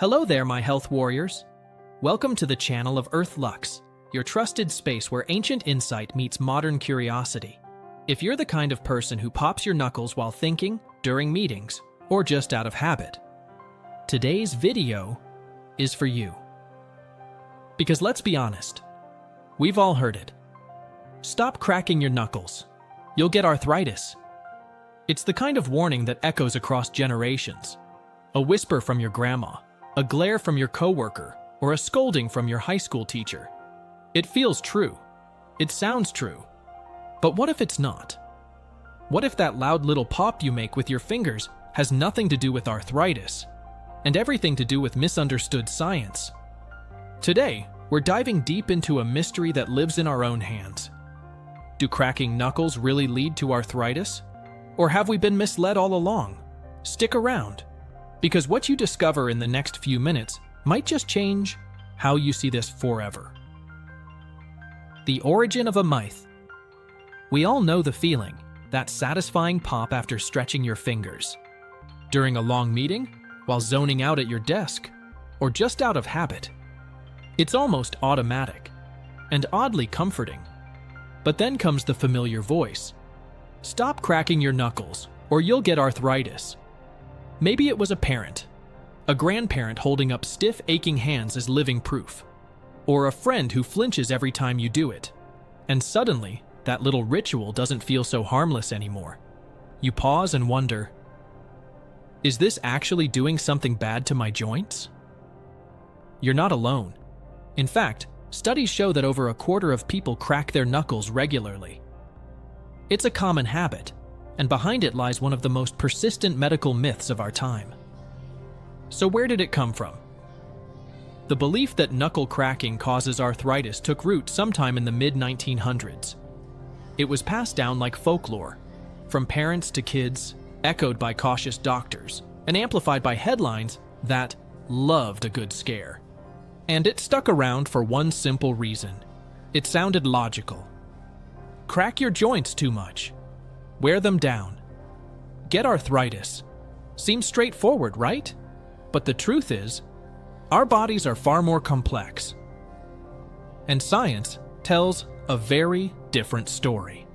Hello there, my health warriors. Welcome to the channel of Earthluxe, your trusted space where ancient insight meets modern curiosity. If you're the kind of person who pops your knuckles while thinking, during meetings, or just out of habit, today's video is for you. Because let's be honest, we've all heard it. Stop cracking your knuckles. You'll get arthritis. It's the kind of warning that echoes across generations. A whisper from your grandma, a glare from your coworker, or a scolding from your high school teacher. It feels true. It sounds true. But what if it's not? What if that loud little pop you make with your fingers has nothing to do with arthritis, and everything to do with misunderstood science? Today, we're diving deep into a mystery that lives in our own hands. Do cracking knuckles really lead to arthritis? Or have we been misled all along? Stick around, because what you discover in the next few minutes might just change how you see this forever. The origin of a myth. We all know the feeling, that satisfying pop after stretching your fingers. During a long meeting, while zoning out at your desk, or just out of habit. It's almost automatic, and oddly comforting. But then comes the familiar voice. Stop cracking your knuckles, or you'll get arthritis. Maybe it was a parent, a grandparent holding up stiff, aching hands as living proof, or a friend who flinches every time you do it. And suddenly, that little ritual doesn't feel so harmless anymore. You pause and wonder, is this actually doing something bad to my joints? You're not alone. In fact, studies show that over a quarter of people crack their knuckles regularly. It's a common habit, and behind it lies one of the most persistent medical myths of our time. So where did it come from? The belief that knuckle cracking causes arthritis took root sometime in the mid-1900s. It was passed down like folklore, from parents to kids, echoed by cautious doctors, and amplified by headlines that loved a good scare. And it stuck around for one simple reason. It sounded logical. Crack your joints too much. Wear them down. Get arthritis. Seems straightforward, right? But the truth is, our bodies are far more complex. And science tells a very different story.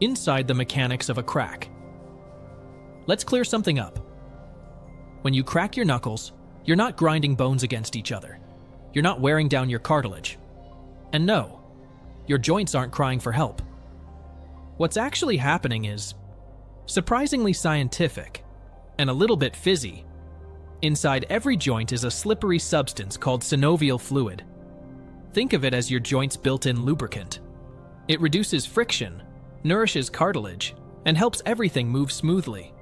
Inside the mechanics of a crack. Let's clear something up. When you crack your knuckles, you're not grinding bones against each other. You're not wearing down your cartilage. And no, your joints aren't crying for help. What's actually happening is surprisingly scientific and a little bit fizzy. Inside every joint is a slippery substance called synovial fluid. Think of it as your joint's built-in lubricant. It reduces friction, nourishes cartilage, and helps everything move smoothly.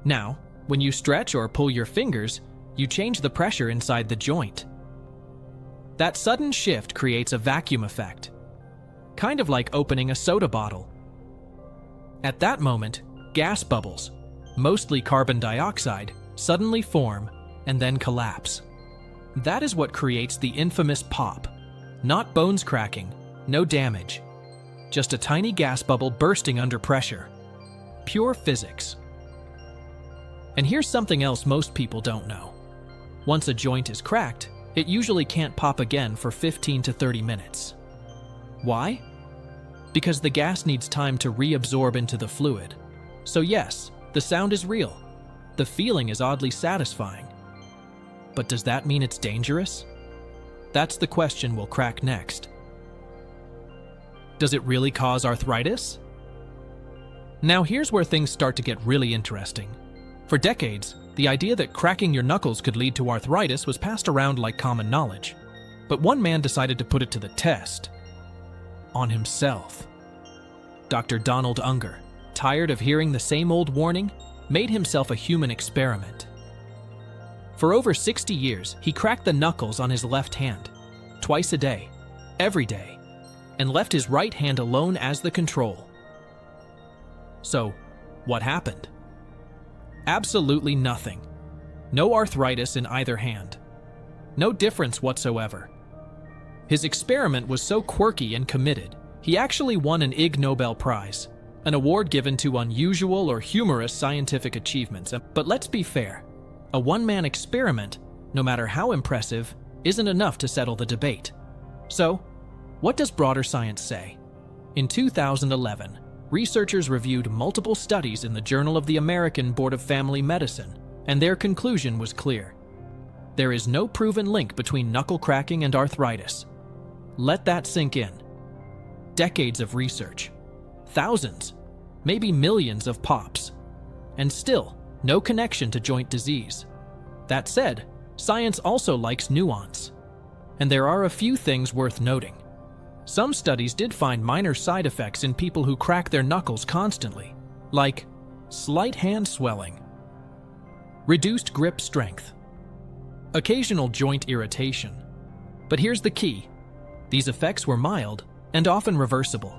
Now, when you stretch or pull your fingers, you change the pressure inside the joint. That sudden shift creates a vacuum effect, kind of like opening a soda bottle. At that moment, gas bubbles, mostly carbon dioxide, suddenly form and then collapse. That is what creates the infamous pop. Not bones cracking, no damage, just a tiny gas bubble bursting under pressure. Pure physics. And here's something else most people don't know. Once a joint is cracked, it usually can't pop again for 15 to 30 minutes. Why? Because the gas needs time to reabsorb into the fluid. So yes, the sound is real. The feeling is oddly satisfying. But does that mean it's dangerous? That's the question we'll crack next. Does it really cause arthritis? Now here's where things start to get really interesting. For decades, the idea that cracking your knuckles could lead to arthritis was passed around like common knowledge. But one man decided to put it to the test. On himself. Dr. Donald Unger, tired of hearing the same old warning, made himself a human experiment. For over 60 years, he cracked the knuckles on his left hand, twice a day, every day, and left his right hand alone as the control. So, what happened? Absolutely nothing. No arthritis in either hand. No difference whatsoever. His experiment was so quirky and committed, he actually won an Ig Nobel Prize, an award given to unusual or humorous scientific achievements. But let's be fair, A one-man experiment, no matter how impressive, isn't enough to settle the debate. So, what does broader science say? In 2011, researchers reviewed multiple studies in the Journal of the American Board of Family Medicine, and their conclusion was clear. There is no proven link between knuckle cracking and arthritis. Let that sink in. Decades of research, thousands, maybe millions of pops, and still no connection to joint disease. That said, science also likes nuance, and there are a few things worth noting. Some studies did find minor side effects in people who crack their knuckles constantly, like slight hand swelling, reduced grip strength, occasional joint irritation. But here's the key. These effects were mild and often reversible.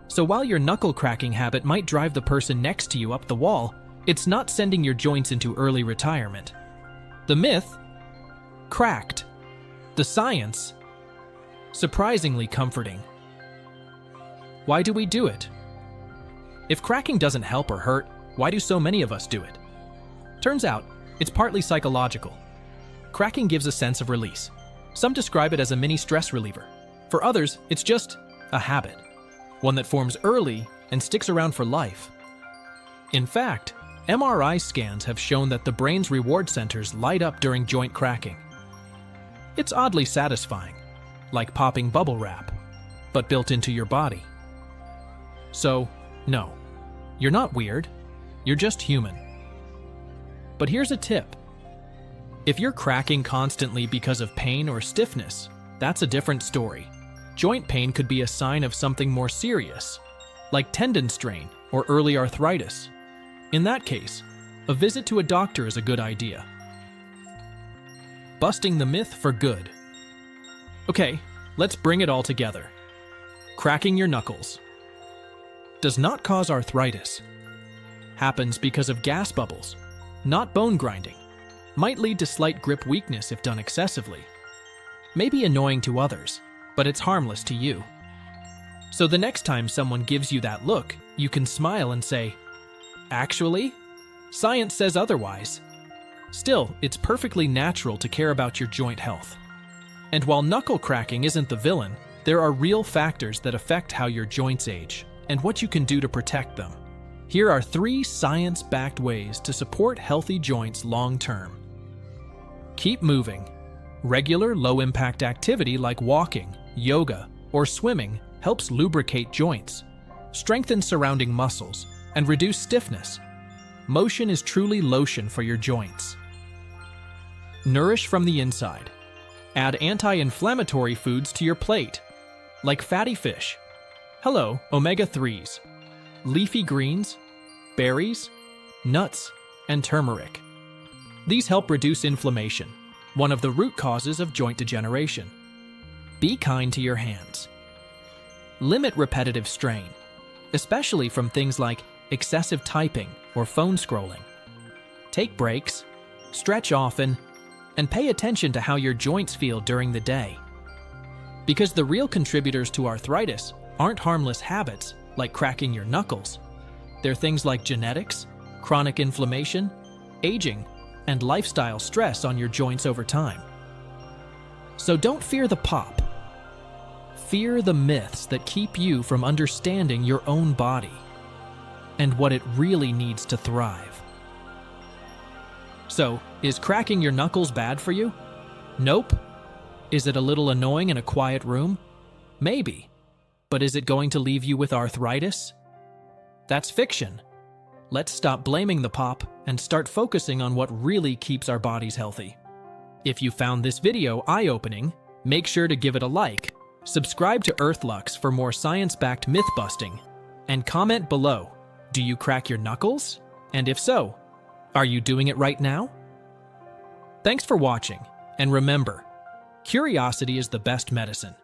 So while your knuckle cracking habit might drive the person next to you up the wall, it's not sending your joints into early retirement. The myth? Cracked. The science? Surprisingly comforting. Why do we do it? If cracking doesn't help or hurt, why do so many of us do it? Turns out, it's partly psychological. Cracking gives a sense of release. Some describe it as a mini stress reliever. For others, it's just a habit, one that forms early and sticks around for life. In fact, MRI scans have shown that the brain's reward centers light up during joint cracking. It's oddly satisfying, like popping bubble wrap, but built into your body. So, no, you're not weird, you're just human. But here's a tip. If you're cracking constantly because of pain or stiffness, that's a different story. Joint pain could be a sign of something more serious, like tendon strain or early arthritis. In that case, a visit to a doctor is a good idea. Busting the myth for good. Okay, let's bring it all together. Cracking your knuckles does not cause arthritis. Happens because of gas bubbles, not bone grinding. Might lead to slight grip weakness if done excessively. May be annoying to others, but it's harmless to you. So the next time someone gives you that look, you can smile and say, "Actually, science says otherwise." Still, it's perfectly natural to care about your joint health. And while knuckle cracking isn't the villain, there are real factors that affect how your joints age and what you can do to protect them. Here are 3 science-backed ways to support healthy joints long-term. Keep moving. Regular low-impact activity like walking, yoga, or swimming helps lubricate joints, strengthen surrounding muscles, and reduce stiffness. Motion is truly lotion for your joints. Nourish from the inside. Add anti-inflammatory foods to your plate, like fatty fish, omega-3s, leafy greens, berries, nuts, and turmeric. These help reduce inflammation, one of the root causes of joint degeneration. Be kind to your hands. Limit repetitive strain, especially from things like excessive typing or phone scrolling. Take breaks, stretch often, and pay attention to how your joints feel during the day. Because the real contributors to arthritis aren't harmless habits like cracking your knuckles. They're things like genetics, chronic inflammation, aging, and lifestyle stress on your joints over time. So don't fear the pop. Fear the myths that keep you from understanding your own body and what it really needs to thrive. So, is cracking your knuckles bad for you? Nope. Is it a little annoying in a quiet room? Maybe. But is it going to leave you with arthritis? That's fiction. Let's stop blaming the pop and start focusing on what really keeps our bodies healthy. If you found this video eye-opening, make sure to give it a like, subscribe to Earthluxe for more science-backed myth-busting, and comment below, do you crack your knuckles? And if so, are you doing it right now? Thanks for watching, and remember, curiosity is the best medicine.